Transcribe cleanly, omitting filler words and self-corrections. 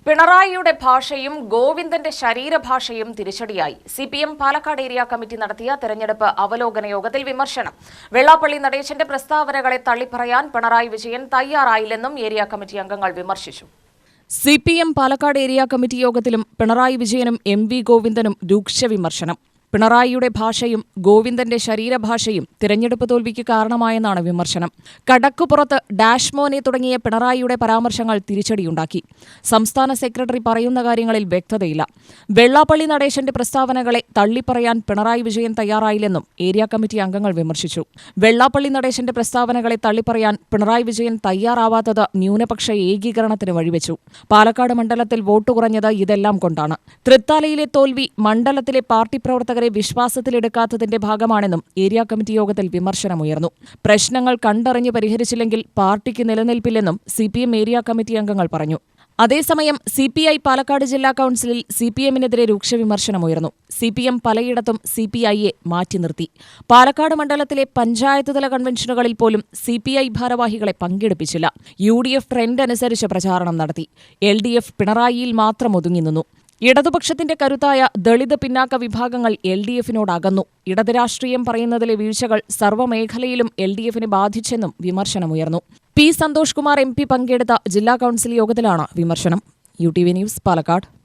പിണറായിയുടെ ഭാഷയും ഗോവിന്ദന്റെ ശരീരഭാഷയും തിരിച്ചടിയായി. സിപിഎം പാലക്കാട് ഏരിയ കമ്മിറ്റി നടത്തിയ തെരഞ്ഞെടുപ്പ് അവലോകന യോഗത്തിൽ വിമർശനം. വെള്ളാപ്പള്ളി നടേശന്റെ പ്രസ്താവനകളെ തള്ളിപ്പറയാൻ പിണറായി വിജയൻ തയ്യാറായില്ലെന്നും ഏരിയ കമ്മിറ്റി അംഗങ്ങൾ വിമർശിച്ചു. സിപിഎം പാലക്കാട് ഏരിയ കമ്മിറ്റി യോഗത്തിലും പിണറായി വിജയനും MV ഗോവിന്ദനും രൂക്ഷ വിമർശനം. പിണറായിയുടെ ഭാഷയും ഗോവിന്ദന്റെ ശരീരഭാഷയും തിരഞ്ഞെടുപ്പ് തോൽവിക്ക് കാരണമായെന്നാണ് വിമർശനം. കടക്കുപുറത്ത് ഡാഷ്മോനെ തുടങ്ങിയ പിണറായിയുടെ പരാമർശങ്ങൾ തിരിച്ചടിയുണ്ടാക്കി. സംസ്ഥാന സെക്രട്ടറി പറയുന്ന കാര്യങ്ങളിൽ വ്യക്തതയില്ല. വെള്ളാപ്പള്ളി നടേശന്റെ പ്രസ്താവനകളെ തള്ളിപ്പറയാൻ പിണറായി വിജയൻ തയ്യാറായില്ലെന്നും ഏരിയ കമ്മിറ്റി അംഗങ്ങൾ വിമർശിച്ചു. വെള്ളാപ്പള്ളി നടേശന്റെ പ്രസ്താവനകളെ തള്ളിപ്പറയാൻ പിണറായി വിജയൻ തയ്യാറാവാത്തത് ന്യൂനപക്ഷ ഏകീകരണത്തിന് വഴിവെച്ചു. പാലക്കാട് മണ്ഡലത്തിൽ വോട്ട് കുറഞ്ഞത് ഇതെല്ലാം കൊണ്ടാണ്. തൃത്താലയിലെ തോൽവി മണ്ഡലത്തിലെ പാർട്ടി പ്രവർത്തകരെ വിശ്വാസത്തിലെടുക്കാത്തതിന്റെ ഭാഗമാണെന്നും ഏരിയ കമ്മിറ്റി യോഗത്തിൽ വിമർശനമുയർന്നു. പ്രശ്നങ്ങൾ കണ്ടറിഞ്ഞ് പരിഹരിച്ചില്ലെങ്കിൽ പാർട്ടിക്ക് നിലനിൽപ്പില്ലെന്നും CPM ഏരിയ കമ്മിറ്റി അംഗങ്ങൾ പറഞ്ഞു. അതേസമയം CPI പാലക്കാട് ജില്ലാ കൌൺസിലിൽ CPMനെതിരെ രൂക്ഷ വിമർശനമുയർന്നു. CPM പലയിടത്തും CPIയെ മാറ്റി നിർത്തി. പാലക്കാട് മണ്ഡലത്തിലെ പഞ്ചായത്ത് തല കൺവെൻഷനുകളിൽ പോലും CPI ഭാരവാഹികളെ പങ്കെടുപ്പിച്ചില്ല. UDF ട്രെൻഡ് അനുസരിച്ച് പ്രചാരണം നടത്തി. LDF പിണറായിയിൽ മാത്രം ഒതുങ്ങി നിന്നു. ഇടതുപക്ഷത്തിന്റെ കരുത്തായ ദളിത് പിന്നാക്ക വിഭാഗങ്ങൾ LDFനോട് അകന്നു. ഇടത് രാഷ്ട്രീയം പറയുന്നതിലെ വീഴ്ചകൾ സർവ്വമേഖലയിലും LDFനെ ബാധിച്ചെന്നും വിമർശനമുയർന്നു. P. സന്തോഷ് കുമാർ MP പങ്കെടുത്ത ജില്ലാ കൌൺസിൽ യോഗത്തിലാണ് വിമർശനം. UTV news Palakkad.